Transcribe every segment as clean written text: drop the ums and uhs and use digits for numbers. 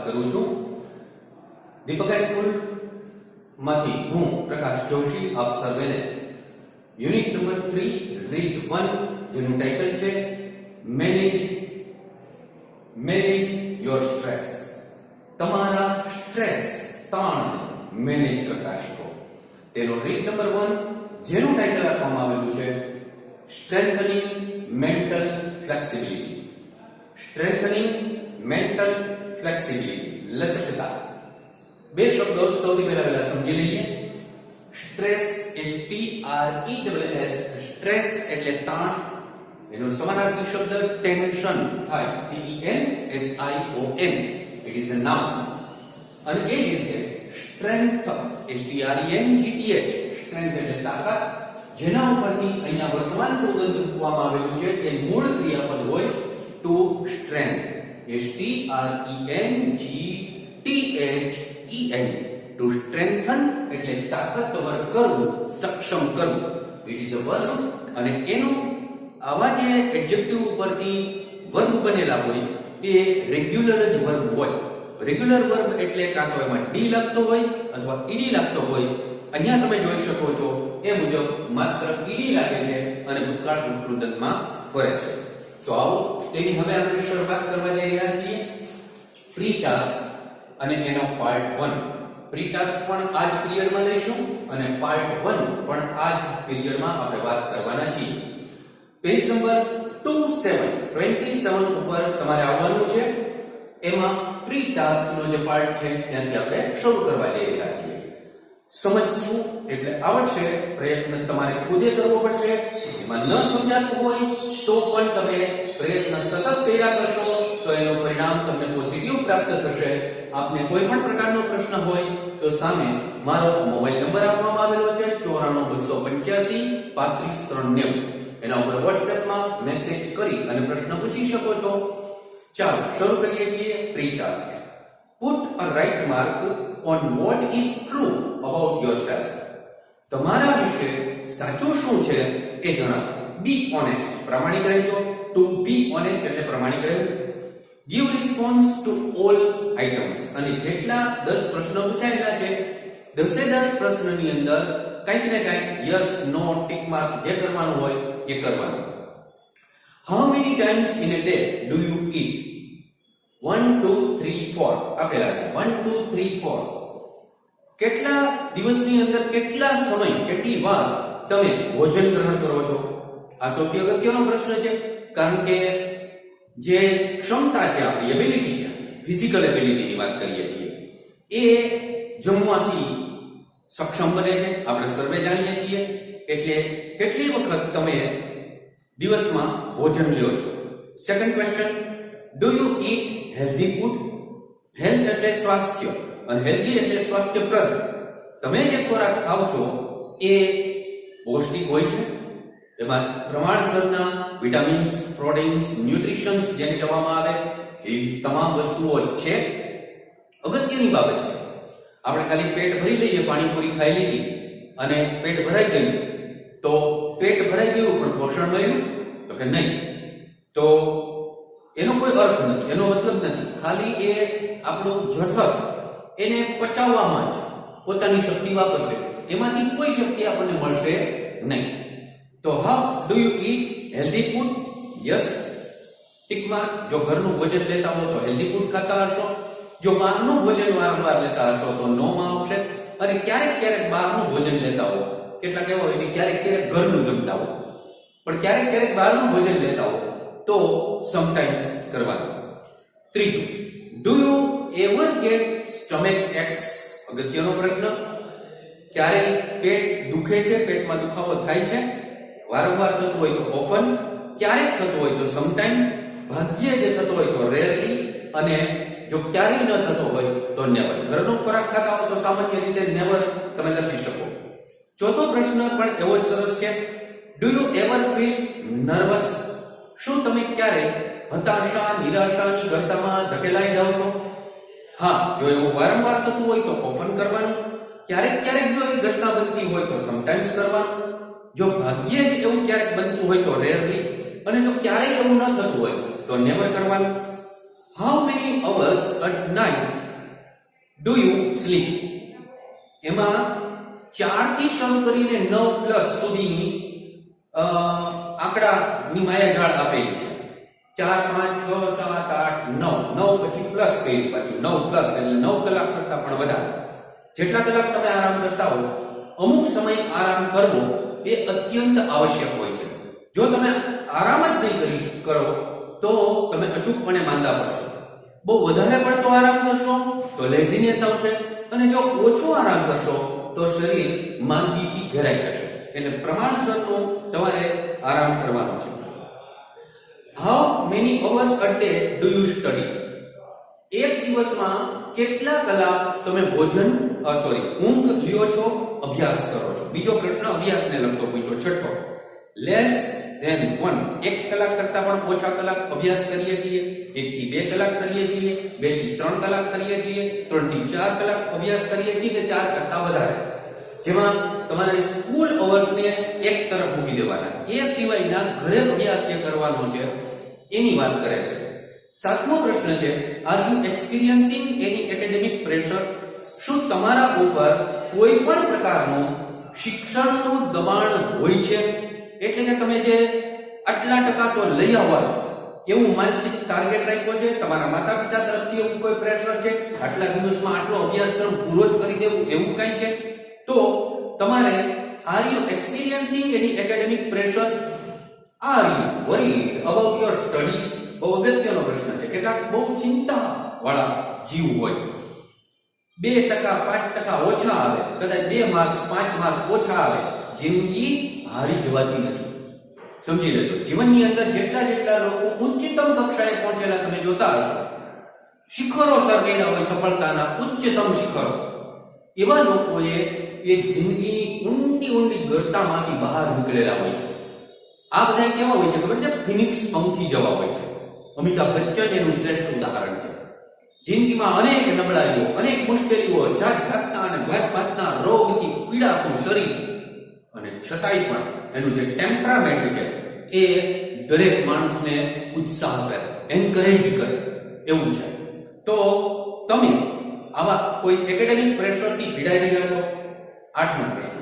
કરું છું. દીપક સ્કૂલ માંથી હું પ્રકાશ જોશી આપ સર્વેને યુનિટ નંબર 3 રીડ 1 જેનું ટાઇટલ છે મેનેજ યોર સ્ટ્રેસ. તમારા સ્ટ્રેસ તાણ મેનેજ કરતા શીખો. તેનો રીડ નંબર 1 જેનું ટાઇટલ આપવામાં આવેલું છે strengthening mental flexibility. Strengthening mental flexibility, લચકતા. બે શબ્દો સૌથી પહેલા સમજી લઈએ. સ્ટ્રેસ STRESS, સ્ટ્રેસ એટલે તાણ. એનો સમાનાર્થી શબ્દ ટેન્શન થાય, TENSION. It is a noun. અને એ જ રીતે સ્ટ્રેન્થ STRENGTH, સ્ટ્રેન્થ એટલે તાકાત, જેના ઉપરથી અહીંયા વર્તમાન કૃદંત મૂકવામાં આવેલું છે એ મૂળ ક્રિયાપદ હોય to strength, STRENGTHEN. To strengthen એટલે તાકાતવર કરવું, સક્ષમ કરવું. It is a verb. અને એનું આવા જે એડજેક્ટિવ ઉપરથી વર્બ બનેલા હોય એ રેગ્યુલર જ વર્બ હોય. રેગ્યુલર વર્બ એટલે કાં તો એમાં ડી લાગતો હોય અથવા ઈડી લાગતો હોય. અહીંયા તમે જોઈ શકો છો એ મુજબ માત્ર ઈડી લાગે છે અને ભૂતકાળ કૃદંતમાં ફરે છે. તો આવો તેની હવે આપણે શરૂઆત કરવા જઈ રહ્યા છીએ. પ્રી ટાસ્ક અને એનો પાર્ટ 1. પ્રી ટાસ્ક પણ આ જ પીરિયડમાં લઈશું અને પાર્ટ 1 પણ આ જ પીરિયડમાં આપણે વાત કરવાના છીએ. પેજ નંબર 27 ઉપર તમારે આવવાનું છે. એમાં પ્રી ટાસ્ક નો જે પાર્ટ છે ત્યાંથી આપણે શરૂ કરવા જઈ રહ્યા છીએ. સમજશું એટલે આવડશે. પ્રયત્ન તમારે ખુદે કરવો પડશે. એમાં ન સમજાતું હોય તો પણ તમે પ્રયત્ન સતત કર્યા કરશો તો એનું પરિણામ તમને પોઝિટિવ પ્રાપ્ત થશે. આપને કોઈ પણ પ્રકારનો પ્રશ્ન હોય તો સામે મારો મોબાઈલ નંબર આપવામાં આવેલો છે 94 285 35 390. એના ઉપર WhatsApp-માં મેસેજ કરી અને પ્રશ્ન પૂછી શકો છો. ચાલો શરૂ કરીએ છીએ pre task. Put a right mark on what is true about yourself. તમારા વિશે સાચું શું છે એ જણાવો. બી ઓનેસ્ટ, પ્રામાણિક રહેજો. ટુ બી ઓનેસ્ટ એટલે પ્રામાણિક રહેવું. Give response to all items. અને જેટલા 10 પ્રશ્નો પૂછાયેલા છે 10 પ્રશ્નની અંદર કંઈક ને કંઈક યસ, નો, ટિક માર્ક જે કરવાનું હોય એ કરવાનું. How many times in a day do you ઈટ? 1 2 3 4 આપેલા છે. 1 2 3 4. કેટલા દિવસની અંદર કેટલા સમય, કેટલી વાર તમે ભોજન ગ્રહણ કરો છો? આ સૌથી અગત્યનો પ્રશ્ન છે. કારણ કે જે ક્ષમતા છે, આપણી એબિલિટી છે, ફિઝિકલ એબિલિટીની વાત કરીએ છીએ, એ જમવાથી સક્ષમ બને છે. આપણે સર્વે જાણીએ છીએ. એટલે કેટલી વખત તમે દિવસમાં ભોજન લ્યો છો? Second question, do you it healthy food? Health એટલે સ્વાસ્થ્ય અને હેલ્ધી એટલે સ્વાસ્થ્યપ્રદ. તમે જે ખોરાક ખાવ છો એ પૌષ્ટિક હોય છે? એમાં પ્રમાણસરના વિટામિન્સ, પ્રોટીન્સ, ન્યુટ્રિશન્સ જેને કહેવામાં આવે એ તમામ વસ્તુઓ છે. અગત્યની બાબત છે. આપણે ખાલી પેટ ભરી લઈએ, પાણીપુરી ખાઈ લીધી અને પેટ ભરાઈ ગયું તો પેટ ભરાઈ ગયું પણ પોષણ મળ્યું તો કે નહીં. તો એનો કોઈ અર્થ નથી, એનો મતલબ નથી. ખાલી એ આપણું જઠર એને પચાવવામાં જ પોતાની શક્તિ વાપરશે, એમાંથી કોઈ શક્તિ આપણને મળશે નહીં. તો how do you it healthy food? Yes, tick mark. જો ઘરનું ભોજન લેતા હો તો હેલ્ધી ફૂડ ખાતા હશો. જો બહારનું ભોજન વારંવાર લેતા હશો તો નો માં આવશે. અને ક્યારેક ક્યારેક બહારનું ભોજન લેતા હો, કેટલાક એવા હોય કે ક્યારેક ક્યારેક ઘરનું જમતા હો, પણ ક્યારેક ક્યારેક બહારનું ભોજન લેતા હો તો સમટાઈમ્સ કરવાનું. ત્રીજું, do you ever get stomach ache? અગત્યનો પ્રશ્ન. ક્યારે પેટ દુખે છે, પેટમાં દુખાવો થાય છે? વારંવાર થતું હોય તો ઓફન, ક્યારેક થતું હોય તો સમટાઈમ, ભાગ્યે જે થતો હોય તો રેરલી, અને જો ક્યારેય ન થતો હોય તો નેવર. ઘરનો ખોરાક ખાતા હોય તો સામાન્ય રીતે નેવર તમે લખી શકો. ચોથો પ્રશ્ન પણ એવો જ સરસ છે. Do you ever feel nervous? શું તમે ક્યારે હતાશા, નિરાશાની ગર્તામાં ધકેલાઈ જાઓ છો? હા, જો એવું વારંવાર થતું હોય તો ઓફન કરવાનું. ક્યારેક ક્યારેક જો એવી ઘટના બનતી હોય તો સમટાઈમ્સ કરવાનું. જો ભાગ્યે જ એવું ક્યારેક બનતું હોય તો રેરલી, અને જો ક્યારેય એવું ન થતું હોય તો નેવર કરવાનું. How many hours at night do you sleep? એમાં 4 થી શરૂ કરીને 9 પ્લસ સુધીની આંકડાની માયાજાળ આપેલી છે. 4, 5, 6, 7, 8, 9. 9 પછી પ્લસ કર્યું પાછું 9 પ્લસ એટલે 9 કલાક કરતા પણ વધારે. જેટલા કલાક તમે આરામ કરતા હો, અમુક સમય આરામ કરવો એ અત્યંત આવશ્યક હોય છે. જો તમે આરામ જ નહીં કરો તો તમે અચૂકપણે માંદા પડશો. બહુ વધારે પડતો આરામ કરશો તો લેઝીનેસ આવશે, અને જો ઓછો આરામ કરશો તો શરીર માંદગીથી ઘેરાઈ જશે. એટલે પ્રમાણસરનો તમારે આરામ કરવાનો છે. How many hours a day do you study? એક દિવસમાં કેટલા કલાક તમે ઊંઘ લ્યો છો, અભ્યાસ કરો છો? બીજો પ્રશ્ન અભ્યાસને લગતો પૂછ્યો. છઠ્ઠો, લેસ ધેન 1. 1 કલાક કરતા પણ ઓછા કલાક અભ્યાસ કરીએ છીએ. 1 થી 2 કલાક કરીએ છીએ, 2 થી 3 કલાક કરીએ છીએ, 3 થી 4 કલાક અભ્યાસ કરીએ છીએ કે 4 કરતા વધારે. જેમાં તમારે સ્કૂલ અવર્સને એક તરફ મૂકી દેવાના. એ સિવાયના ઘરે અભ્યાસ જે કરવાનો છે એની વાત કરે છે. 7મો પ્રશ્ન છે, are you experiencing any academic pressure? શું તમારા ઉપર કોઈ પણ પ્રકારનું શિક્ષણનું દબાણ હોય છે? એટલે કે તમે જે આટલા ટકા તો લઈ આવવા છો એવું માનસિક ટાર્ગેટ રાખ્યો છે, તમારા માતા પિતા તરફથી એવું કોઈ પ્રેશર છે, આટલા દિવસમાં આટલો અભ્યાસક્રમ પૂરો જ કરી દેવું એવું કઈ છે? તો તમારે are you experiencing any academic pressure? Are you worried about your studies? બહુ અગત્યનો પ્રશ્ન છે. કેટલાક બહુ ચિંતા વાળા જીવ હોય. 2%, 5% ઓછા આવે, કદાચ 2 માર્ક્સ 5 માર્ક ઓછા આવે, જિંદગી હારી જવાતી નથી. સમજી લેજો. જીવનની અંદર જેટલા લોકો ઉચ્ચતમ કક્ષાએ પહોંચેલા તમે જોતા હશો, શિખરો સર કર્યા હોય, સફળતાના ઉચ્ચતમ શિખરો, એવા લોકોએ એ જિંદગીની ઊંડી ગર્તામાંથી બહાર નીકળેલા હોય છે. આ બધા કેવા હોય છે ખબર છે? ફિનિક્સ પંખી જેવા હોય છે. અમિતાભ બચ્ચન એનું શ્રેષ્ઠ ઉદાહરણ છે. જિંદગીમાં અનેક નબળાઈઓ, અનેક મુશ્કેલીઓ, જાતના અને ભાતભાતના રોગથી પીડાતું શરીર, અને છતાંય પણ એનું જે ટેમ્પરામેન્ટ છે એ દરેક માણસને ઉત્સાહ કરે, એન્કરેજ કરે એવું છે. તો તમે આવા કોઈ એકેડેમિક પ્રેશરથી પીડાઈ રહ્યા છો? 8મો પ્રશ્ન,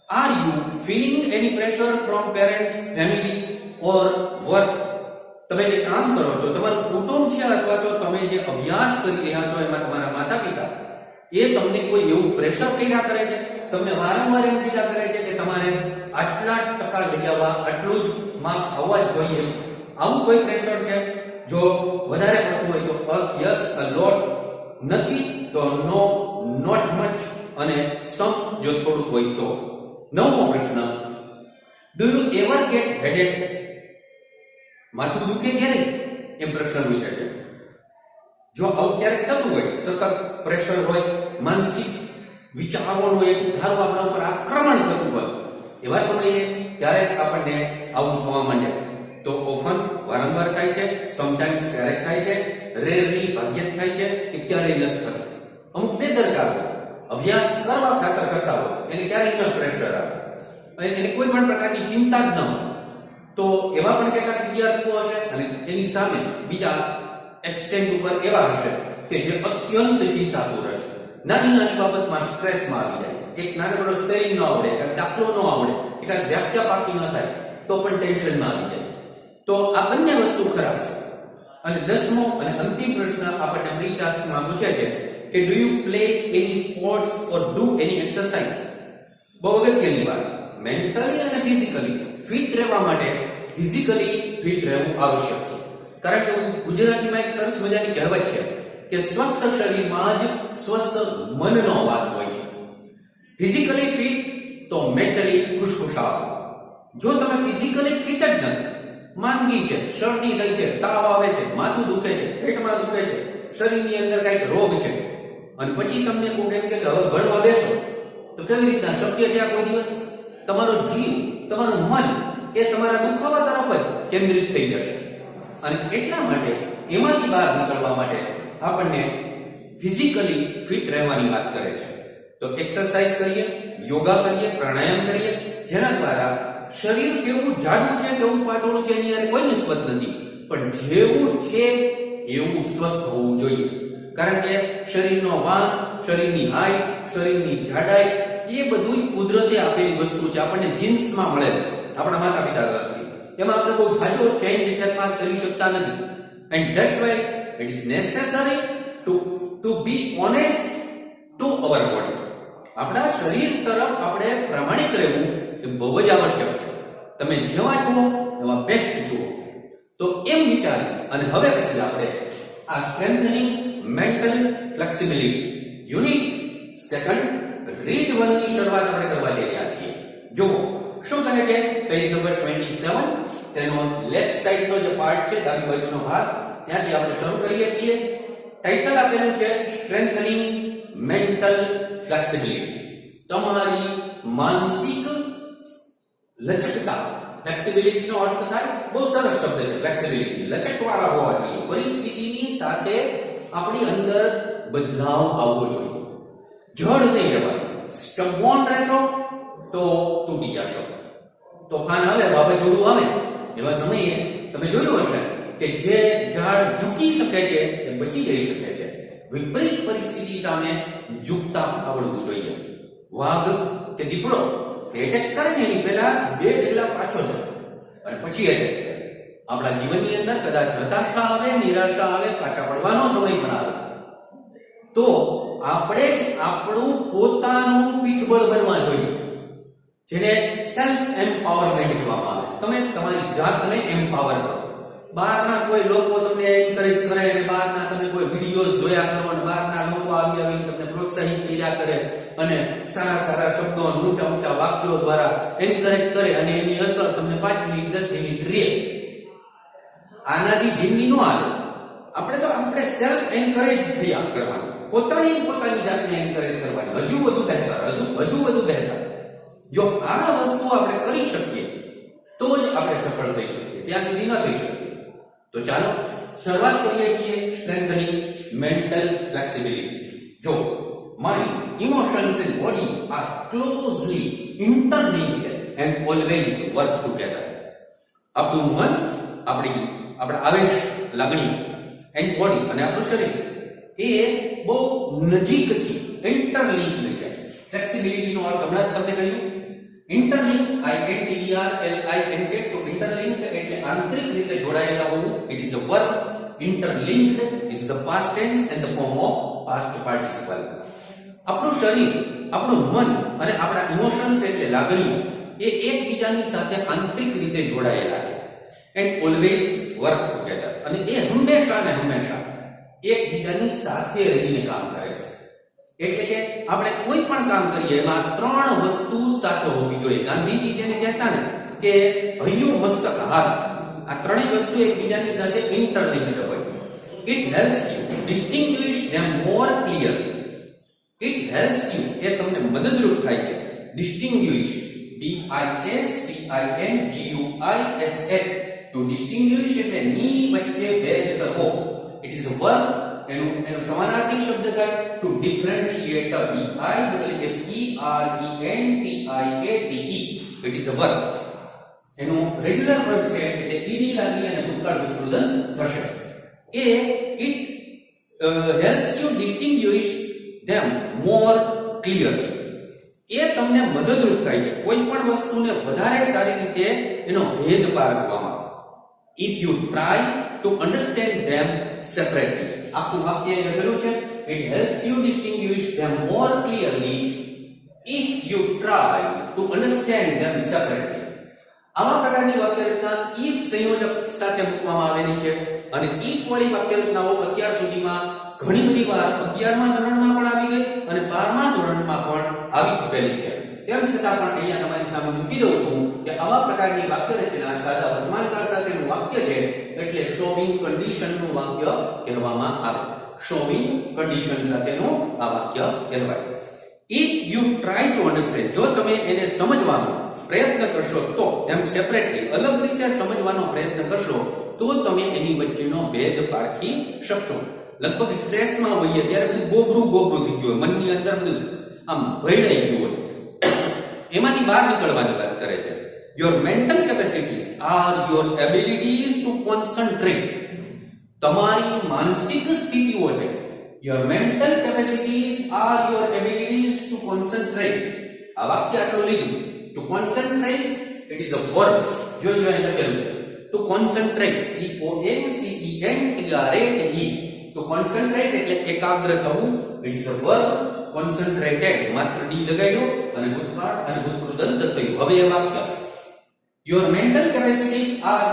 are you feeling any pressure from parents, family or work? તમે જે કામ કરો છો, તમારું કુટુંબ છે અથવા તો તમે જે અભ્યાસ કરી રહ્યા છો એમાં તમારા માતા પિતા એ તમને કોઈ એવું પ્રેશર કર્યા કરે છે? તમને વારંવાર એમ કીધા કરે છે કે તમારે આટલા ટકા લઈ આવવા, આટલું જ માર્ક્સ આવવા જ જોઈએ, આવું કોઈ પ્રેશર છે? જો વધારે પડતું હોય તો યસ, અ લોટ, નથી તો નો, નોટ મચ, અને સમ જો થોડું હોય તો. 9મો પ્રશ્ન, do you ever get headache? માથું દુખે ક્યારે? એ પ્રશ્ન પૂછે છે. જો આવું ક્યારેક થતું હોય, સતત પ્રેશર હોય, માનસિક વિચારોનું એક ધારો આપણા ઉપર આક્રમણ થતું હોય, એવા સમયે ક્યારેક આપણને આવું થવા માંડે તો ઓફન, વારંવાર થાય છે, સમટાઈમ્સ ક્યારેક થાય છે, રેરલી ભાગ્યે થાય છે કે ક્યારેય નથી થતું. અમુક બેદરકાર અભ્યાસ કરવા ખાતર કરતા હોય એને ક્યારેય ન પ્રેશર આવે અને એને કોઈ પણ પ્રકારની ચિંતા જ ન હોય, તો એવા પણ કેટલાક વિદ્યાર્થીઓ હશે અને એની સામે બીજા એક્સટેન્ટ ઉપર એવા હશે કે જે અત્યંત ચિંતાતુર હશે. નાની બાબતમાં સ્ટ્રેસમાં આવી જાય. એક નાનકડો સ્પેલિંગ ન આવડે, એક દાખલો ન આવડે, એક વ્યાખ્યા પાકી ન થાય તો પણ ટેન્શનમાં આવી જાય. તો આ બંને વસ્તુ ખરાબ છે. અને 10મો અને અંતિમ પ્રશ્ન આપણને પ્રી ટાસ્કમાં પૂછે છે કે do you play any sports or do any exercise? બહુ અગત્યની વાત. મેન્ટલી અને ફિઝિકલી ફિટ રહેવા માટે ફિઝિકલી ફિટ રહેવું આવશ્યક છે. કારણ કે ગુજરાતીમાં એક સરસ મજાની કહેવત છે કે સ્વસ્થ શરીરમાં જ સ્વસ્થ મનનો વાસ હોય છે. ફિઝિકલી ફિટ તો મેન્ટલી ખુશખુશાલ. જો તમે ફિઝિકલી ફિટ જ નથી, માંદગી છે, શરદી થઈ છે, તાવ આવે છે, માથું દુખે છે, પેટમાં દુખે છે, શરીરની અંદર કઈક રોગ છે, અને પછી તમને કોઈ એમ કે હવે ભણવા બેસો, તો કેવી રીતના શક્ય છે? આ કોઈ દિવસ તમારો જીવ, તમારું મન એ તમારા દુખાવા તરફ જ કેન્દ્રિત થઈ જશે. અને એટલા માટે એમાંથી બહાર નીકળવા માટે આપણને ફિઝિકલી ફિટ રહેવાની વાત કરે છે. તો એક્સરસાઇઝ કરીએ, યોગા કરીએ, પ્રાણાયામ કરીએ, જેના દ્વારા શરીર કેવું જાડું છે, કેવું પાતળું છે એની કોઈ નિસ્બત નથી, પણ જેવું છે એવું સ્વસ્થ હોવું જોઈએ. કારણ કે શરીરનો વાંક, શરીરની હાઈટ, શરીરની જાડાઈ એ બધું કુદરતે આપેલી વસ્તુ છે, આપણને જીન્સમાં મળે છે આપણા માતા પિતા તરફથી. એમાં આપણે બહુ જાજો ચેન્જ ફેરફાર કરી શકતા નથી. And that's why it is necessary two be honest to our body. આપણા શરીર તરફ આપણે પ્રામાણિક રહેવું એ બહુ જ આવશ્યક છે. તમે જેવા છો એવા બેસ્ટ છો. તો એમ વિચારી અને હવે પછી આપણે આ strengthening mental flexibility unit second read 1 ની શરૂઆત આપણે કરવા જઈ રહ્યા છીએ. જો શું કહે છે પેજ નંબર 27, તેનો લેફ્ટ સાઈડનો જે પાર્ટ છે, ડાબી બાજુનો ભાગ, ત્યાંથી આપણે શરૂ કરીએ છીએ. ટાઇટલ આપેલું છે સ્ટ્રેન્થનિંગ મેન્ટલ ફ્લેક્સિબિલિટી. તમારી માનસિક લચકતા. ફ્લેક્સિબિલિટી નો અર્થ થાય, બહુ સરસ શબ્દ છે ફ્લેક્સિબિલિટી, લચકવાળા હોવા જોઈએ. પરિસ્થિતિની સાથે આપણી અંદર બદલાવ આવવો જોઈએ. જડ નહીં રહેવાનું. સ્ટબોર્ન રહેશો તો તૂટી જશો. તોફાન આવે, વાવાઝોડું આવે, એવા સમયે તમે જોયું હશે કે જે ઝાડ ઝૂકી શકે છે એ બચી જઈ શકે છે. વિપરીત પરિસ્થિતિ સામે ઝૂકતા આવડવું જોઈએ. વાઘ કે દીપડો એટેક કરે ને એની પહેલા 2 ડગલા પાછો જાય અને પછી એટેક કરે. આપણા જીવનની અંદર કદાચ હતાશા આવે, નિરાશા આવે, પાછા પડવાનો સમય પણ આવે, તો આપણે જ આપણું પોતાનું પીઠબળ બનવા જોઈએ, જેને સેલ્ફ એમ્પાવરમેન્ટ કહેવામાં આવે. તમે તમારી જાતને એમ્પાવર કરો. બહારના કોઈ લોકો તમને એન્કરેજ કરે અને બહારના તમે કોઈ વિડીયોઝ જોયા કરો અને બહારના લોકો આવીને તમને પ્રોત્સાહિત કર્યા કરે અને સારા સારા શબ્દો અને ઊંચા ઊંચા વાક્યો દ્વારા એન્કરેજ કરે અને એની અસર તમને 5 મિનિટ 10 મિનિટ રહે. આનાથી જિંદગી નો આવે. આપણે સેલ્ફ એન્કરેજ થયા કરવાનું, પોતાની જાતને એન્કરેજ કરવાની, હજુ વધુ બહેતર. જો આ વસ્તુ આપણે કરી શકીએ તો જ આપણે સફળ થઈ શકીએ, ત્યાં સુધી ન થઈ શકીએ. તો ચાલો શરૂઆત કરીએ છીએ સ્ટ્રેન્થનિંગ મેન્ટલ ફ્લેક્સિબિલિટી. જો mind, emotions and body are closely interlinked and always work together. આપણું મન, આપણા આવેશ, લાગણી એન્ડ બોડી અને આપણું શરીર એ બહુ નજીકથી ઇન્ટરલિંક્ડ છે. ફ્લેક્સિબિલિટી નો અર્થ હમણાં તમને કહ્યું. ઇન્ટરલિંક, INTERLINK, તો ઇન્ટરલિંક એટલે આંતરિક રીતે જોડાયેલા હોવું. It is a verb. Interlinked is the past tense and the form of past participle. આપણું શરીર, આપણું મન અને આપણા ઇમોશન્સ એટલે લાગણીઓ એ એકબીજાની સાથે આંતરિક રીતે જોડાયેલા છે. એન્ડ ઓલવેઝ વર્ક ટુગેધર, અને એ હંમેશા એકબીજાની સાથે રહીને કામ કરે છે. એટલે કે આપણે કોઈ પણ કામ કરીએ એમાં 3 વસ્તુ સાથે હોવી જોઈએ. ગાંધીજી જેને કહેતા ને કે હૈયું મસ્તક હાથ, આ 3 વસ્તુ એકબીજાની સાથે ઇન્ટરલિંક્ડ હોય. It helps you distinguish them more clearly. It helps you, એ તમને મદદરૂપ થાય છે. distinguish, DISTINGUISH, to distinguish એટલે ની વચ્ચે ભેદ કરવો. It is a verb. એનો સમાનાર્થી શબ્દ થાય to differentiate, DIFFERENTIATE. It is a verb. એનો રેગ્યુલર વર્બ છે એટલે ed લાગી અને ભૂતકાળ વિકૃદન થશે. It helps you distinguish them more clearly. એ તમને મદદરૂપ થાય છે કોઈ પણ વસ્તુને વધારે સારી રીતે એનો ભેદ પારખવામાં. If you try to understand them separately. આખું વાક્ય લખેલું છે. It helps you distinguish them more clearly if you try to understand them separately. આવા પ્રકારની વાક્ય રચના if સંયોજક સાથે મૂકવામાં આવેલી છે અને if વાળી વાક્ય રચનાઓ અત્યાર સુધીમાં ઘણી બધી વાર 11મા ધોરણમાં પણ આવી ગઈ અને 12મા ધોરણમાં પણ આવી ચૂકેલી છે. તેમ છતાં પણ અહીંયા તમારી સામે મૂકી દઉં છું કે આવા પ્રકારની વાક્ય રચના સાદા વર્તમાનકાળ સાથેનું વાક્ય છે એટલે શોવિંગ કન્ડિશનનું વાક્ય કહેવામાં આવે. શોવિંગ કન્ડિશન સાથેનું આ વાક્ય કહેવાય. If you try to understand, જો તમે એને સમજવાનો પ્રયત્ન કરશો તો તેમ સેપરેટલી અલગ રીતે સમજવાનો પ્રયત્ન કરશો તો તમે એની વચ્ચેનો ભેદ પારખી શકશો. લગભગ સ્ટ્રેસમાં હોઈએ ત્યારે બધું ગોબરું થઈ ગયું હોય, મનની અંદર બધું આમ ભરાઈ ગયું હોય, એમાંથી બહાર નીકળવાની વાત કરે છે. Your mental capacities are your abilities to concentrate. તમારી માનસિક સ્થિતિઓ છે. Your mental capacities are your abilities to concentrate. આ વાક્ય આટલું લીધું. To concentrate, it is a verb. જો અહીં લખેલું છે. To concentrate, CONCENTRATE. To concentrate એટલે એકાગ્ર થવું. It is a verb. Concentrated, માત્ર ડી લગાડ્યો અને ભૂતકાળ અને ભૂતકૃદંત થયું. હવે એ વાક્ય. Your mental capacities are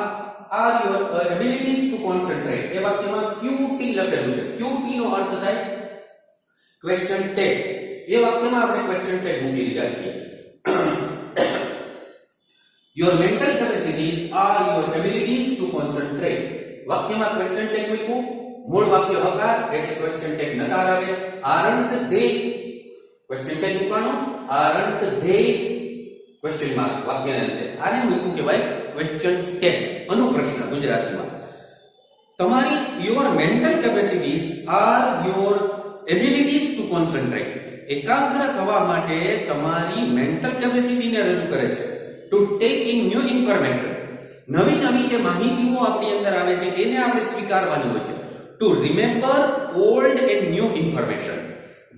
your abilities to concentrate. એ વાક્યમાં QT લખેલું છે. QT નો અર્થ થાય question tag. એ વાક્યમાં આપણે question tag મૂકી દીધા છે. Your mental capacities are your abilities to concentrate. વાક્યમાં question tag મૂક્યું. મૂળ વાક્ય હકાર એટલે question tag નકાર આવે. aren't they question tag મૂકવાનો. aren't they question mark વાક્યના અંતે. આને મૂક્યું કે ભાઈ question tag અનુપ્રશ્ન ગુજરાતીમાં. તમારી your mental capacities are your abilities to concentrate. એકાગ્ર થવા માટે તમારી મેન્ટલ કેપેસિટીને રજૂ કરે છે. To take in new information. નવી નવી જે માહિતીઓ આપણી અંદર આવે છે એને આપણે સ્વીકારવાની હોય છે. Two remember old and new information.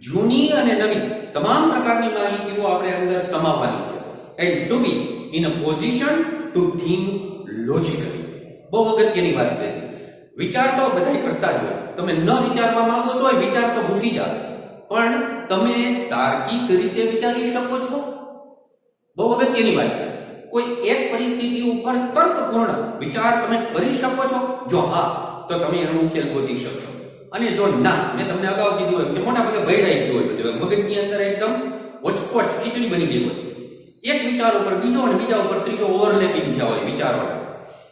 જૂની અને નવી તમામ પ્રકારની માહિતીઓ આપણે અંદર સમાવવાની છે. And to be in a position to think logically. બહુ અગત્યની વાત કરી. વિચાર તો બધા કરતા જ હોય. તમે ન વિચારવા માંગો તો વિચાર તો ઘૂસી જાય, પણ તમે તાર્કિક રીતે વિચારી શકો છો. બહુ અગત્યની વાત છે. કોઈ એક પરિસ્થિતિ ઉપર તર્કપૂર્ણ વિચાર તમે કરી શકો છો. જો હા, તો તમે એનો ઉકેલ ગોતી શકશો. અને જો ના, મેં તમને અગાઉ કીધું હોય કે મોટા ભાગે ભેળાઈ ગયું હોય, બધું મગજની અંદર એકદમ વચકોચ ખીચડી બની ગઈ હોય. એક વિચાર ઉપર બીજો અને બીજા ઉપર ત્રીજો ઓવરલેપિંગ થયા હોય વિચારોના,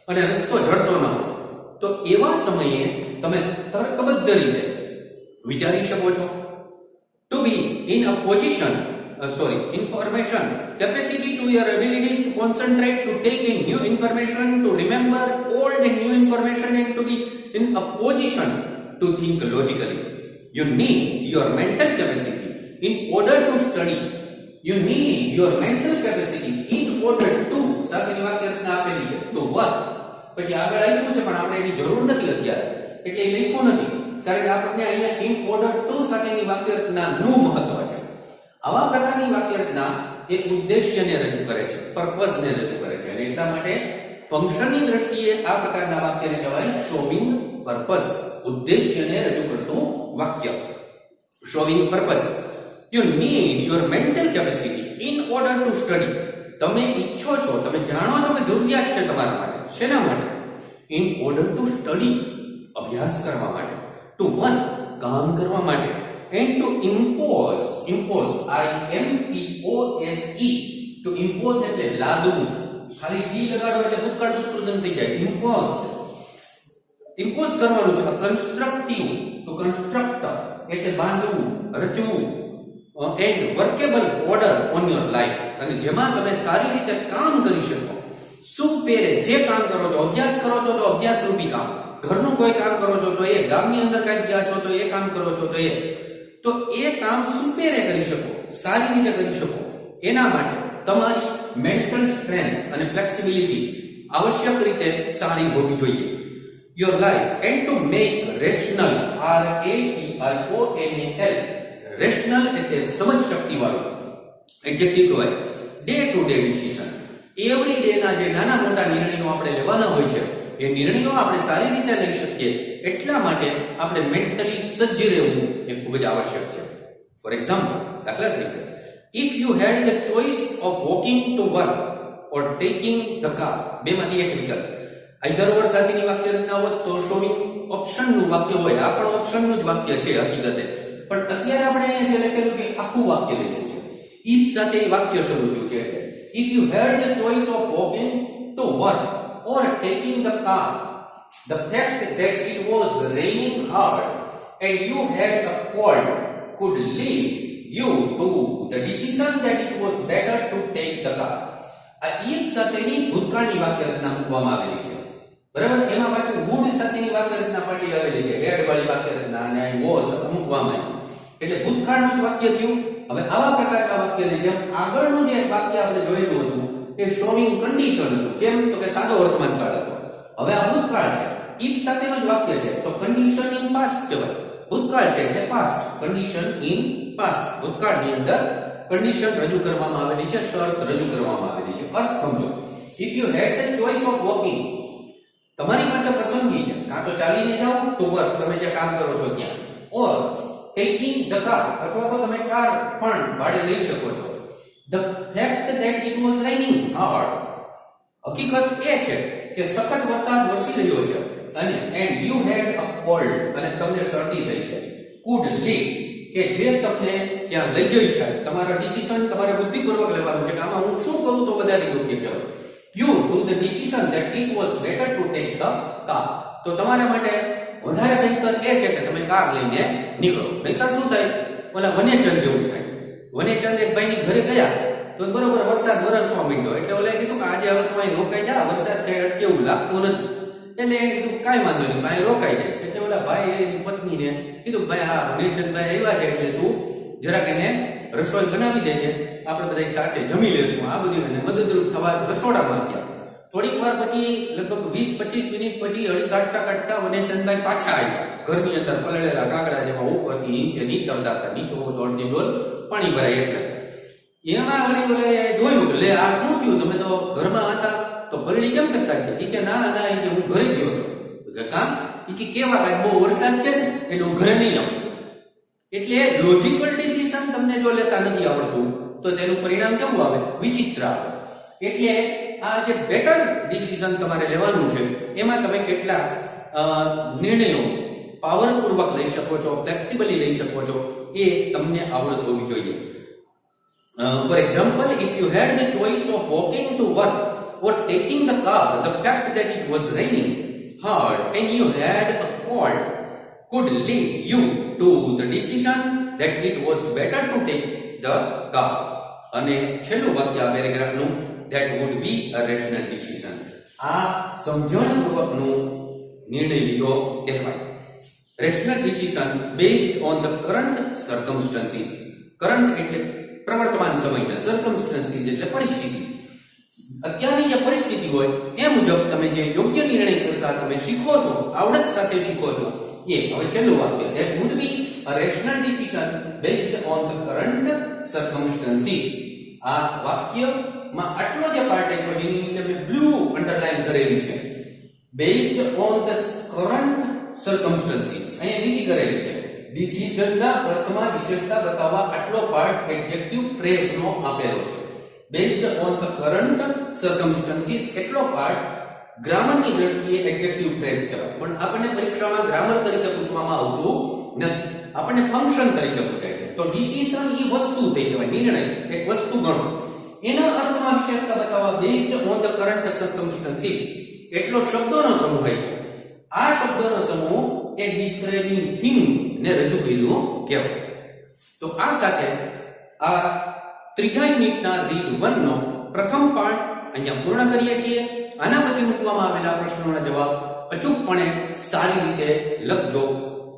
અને રસ્તો જડતો ન હોય. તો એવા સમયે તમે તર્કબદ્ધ રીતે વિચારી શકો છો. To be in a position information, capacity to your abilities to concentrate, to take in new information, to remember old and new information, and to be in a position to think logically. You need your mental capacity in order to study. You need your mental capacity in order to સાથેની વાક્ય રચના આપેલી છે to work. પછી આગળ આવ્યું છે પણ આપણે એની જરૂર નથી અત્યારે, એટલે એ લખ્યું નથી, કારણ કે આપણને અહીંયા in order to સાથેની વાક્ય રચનાનું મહત્વ છે. આવા પ્રકારની વાક્ય રચના એ ઉદ્દેશ્યને રજૂ કરે છે, પર્પઝને રજૂ કરે છે, અને એટલા માટે ફંક્શનની દ્રષ્ટિએ આ પ્રકારના વાક્યને કહેવાય શોવિંગ પર્પઝ. ઉદ્દેશ્યને રજૂ કરતું વાક્ય, showing purpose. You need your mental capacity in order to study. તમે ઈચ્છો છો, તમે જાણો છો કે જરૂરિયાત છે તમારા માટે. શેના માટે? In order to study, અભ્યાસ કરવા માટે. To work, કામ કરવા માટે. And to impose, IMPOSE, to impose એટલે લાદવું. ખાલી ડી લગાડો એટલે ભૂતકાળ ભૂતકૃદંત થઈ જાય. impose કરવાનું છે. કન્સ્ટ્રક્ટિવ, to construct એટલે બાંધવું, રચવું. and workable order on your life, અને જેમાં તમે સારી રીતે કામ કરી શકો. સુપેરે જે કામ કરો છો, અભ્યાસ કરો છો તો અભ્યાસ રૂપી કામ, ઘરનું કોઈ કામ કરો છો તો એ, ગામની અંદર કાંઈ ગયા છો તો એ કામ કરો છો તો એ કામ સુપેરે કરી શકો, સારી રીતે કરી શકો. એના માટે તમારી મેન્ટલ સ્ટ્રેન્થ અને ફ્લેક્સિબિલિટી આવશ્યક રીતે સારી હોવી જોઈએ. Your life and to make rational, RATIONAL, rational એટલે સમજ શક્તિ વાળું એડજેક્ટિવ કહેવાય. Day to day decision, every day ના જે નાના મોટા નિર્ણયો આપણે લેવાના હોય છે એ નિર્ણયો આપણે સારી રીતે લઈ શકીએ. એટલા માટે આપણે મેન્ટલી સજ્જ રહેવું એ ખૂબ જ આવશ્યક છે. ફોર એક્ઝામ્પલ, દાખલા તરીકે, if you had the choice of walking to work or taking the car, બેમાંથી એક વિકલ્પ. આઈધર ઓર સાથેની વાક્ય રચના હોત તો શોવિંગ ઓપ્શનનું વાક્ય હોય. આ પણ ઓપ્શનનું જ વાક્ય છે હકીકતે, પણ અત્યારે આપણે જે લખેલું કે આખું વાક્ય લખ્યું છે. ઇફ સાથે વાક્ય શરૂ થયું છે. If you had the choice of walking to work or taking the car, the fact that it was raining hard and you had a cold could lead you to the decision that it was better to take the car. આ if સાથેની ભૂતકાળની વાક્ય રચના મૂકવામાં આવેલી છે, બરાબર. એમાં પાછું would સાથેની વાક્ય રચના પછી આવેલી છે, had વાળી વાક્ય રચના, અને was મૂકવામાં આવી, એટલે ભૂતકાળનું જ વાક્ય થયું. હવે આવા પ્રકારના વાક્યને જેમ આગળનું જે વાક્ય આપણે જોયેલું હતું એ શોવિંગ કન્ડિશન હતું. કેમ? તો કે સાદો વર્તમાન કાળ હતો. હવે આ ભૂતકાળ છે, ઇફ સાથેનું જ વાક્ય છે તો કન્ડિશન ઇન પાસ્ટ કહેવાય. ભૂતકાળ છે એટલે પાસ્ટ, કન્ડિશન ઇન પાસ્ટ. ભૂતકાળની અંદર કન્ડિશન રજૂ કરવામાં આવેલી છે, શરત રજૂ કરવામાં આવેલી છે. અર્થ સમજો. If you had the choice of walking, તમારી પાસે પસંદગી છે કાં તો ચાલીને જાઓ ટુ વર્ક, તમે જે કામ કરો છો ત્યાં, ઓર ટેકિંગ ધ કાર, અથવા તો તમે કાર પણ ભાડે લઈ શકો છો. The fact that it was raining hard, હકીકત એ છે કે સખત વરસાદ વરસી રહ્યો છે અને and you had a cold, અને તમને શરદી થઈ છે. કુડ લીડ, કે જે તમને ત્યાં લઈ જઈ છે, તમારા ડિસિઝન તમારે બુદ્ધિપૂર્વક લેવાનું છે કે આમાં હું શું કરું તો વધારે યોગ્ય કહેવાય. You to the decision that it was better to take the car, તો તમારા માટે વધારે બહેતર એ છે કે તમે કાર લઈને નીકળો. નહીતર શું થાય, ઓલા વનેચંદ જેવું થાય. વનેચંદ એક ભાઈની ઘરે ગયા તો બરોબર વરસાદ વરસવા માંડ્યો, એટલે ઓલે કીધું કે આજે હવે તમે રોકાઈ જા, વરસાદ કઈ અટકેવું લાગતું નથી. એટલે એને કીધું કાંઈ વાંધો નહીં, ભાઈ રોકાઈ જાય. એટલે ઓલા ભાઈ પત્નીને કીધું ભાઈ હા વનેચંદભાઈ આવ્યા છે એટલે તું જરાક એને રસોઈ બનાવી દેજે, આપણે બધા સાથે જમી લેશું. આ બધું એને મદદરૂપ થવા રસોડામાં ગયા. થોડીક વાર પછી લગભગ 20-25 મિનિટ પછી હળી કાઢતા વનેચંદભાઈ પાછા આવ્યા. ઘરની અંદર પલળેલા કાકડા જેમાં ઉપરથી નીચે નીકળતા હતા, નીચો તો અડધી ડોલ પાણી ભરાય. એટલે એમાં ઓલે જોયું કે લે આ શું થયું, તમે તો ઘરમાં હતા તો પલળી કેમ કરતા ગયા? કે ના એ કે હું ઘરે ગયો હતો. કે કામ એ કે કેવા કાંઈ બહુ વરસાદ છે ને એટલે હું ઘરે નહીં આવું. એટલે લોજિકલ ડિસિઝન તમને જો લેતા નથી આવડતું તો તેનું પરિણામ કેવું આવે? વિચિત્ર આવે. એટલે આ જે બેટર ડિસિઝન તમારે લેવાનું છે એમાં તમે કેટલા નિર્ણયો પાવરપૂર્વક લઈ શકો છો, ફ્લેક્સિબલી લઈ શકો છો, એ તમને આવડત હોવી જોઈએ. For example, if you had the choice of walking to work or taking the car, the fact that it was raining hard and you had a cold could lead you to the decision that it was better to take the car. અને છેલ્લું વાક્ય આ પેરેગ્રાફનું, that would be a rational decision. આ સમજણપૂર્વકનો નિર્ણય લીધો કહેવાય. Rational decision based on the current circumstances. Current એટલે પ્રવર્તમાન સમયના, circumstances એટલે પરિસ્થિતિ. અત્યારની જે પરિસ્થિતિ હોય એ મુજબ તમે જે યોગ્ય નિર્ણય કરતા તમે શીખો છો, આવડત સાથે શીખો છો. એ હવે છેલ્લું વાક્ય, that would be a rational decision based on the current circumstances. આ વાક્યમાં આટલો જે પાર્ટ આપ્યો જેની નીચે મેં બ્લુ અંડરલાઈન કરેલી છે, based on the current circumstances, અહીંયા લીટી કરેલી છે. ડિસિઝનના અર્થમાં વિશેષતા બતાવવા આટલો પાર્ટ એડજેક્ટિવ ફ્રેઝનો આપેલો છે. Based on the current circumstances એટલો પાર્ટ ગ્રામરની દ્રષ્ટિએ એડજેક્ટિવ ફ્રેઝ કહેવાય. પણ આપણને પરીક્ષામાં ગ્રામર તરીકે પૂછવામાં આવતું નથી, આપણને ફંક્શન તરીકે પૂછાય છે. તો ડિસિઝન એ વસ્તુ થઈ કહેવાય, નિર્ણય એક વસ્તુ ગણો. એના અર્થમાં વિશેષતા બતાવવા based on the current circumstances એટલો શબ્દોનો સમૂહ હોય. આ શબ્દોનો સમૂહ એક ડિસ્ક્રાઇબિંગ થિંગ ને રજૂ કર્યું કહેવાય. તો આ સાથે આ ત્રીજા યુનિટના રીડ 1 નો પ્રથમ પાર્ટ અહીંયા પૂર્ણ કરીએ છીએ. આના પછી મૂકવામાં આવેલા પ્રશ્નોના જવાબ અચૂકપણે સારી રીતે લખજો.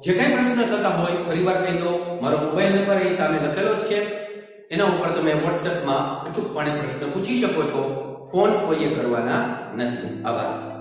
જે કંઈ પ્રશ્ન થતા હોય ફરીવાર કહી દો, મારો મોબાઈલ નંબર અહીં સામે લખેલો જ છે, એના ઉપર તમે વોટ્સએપમાં અચૂકપણે પ્રશ્ન પૂછી શકો છો. ફોન કોઈએ કરવાના નથી. આભાર.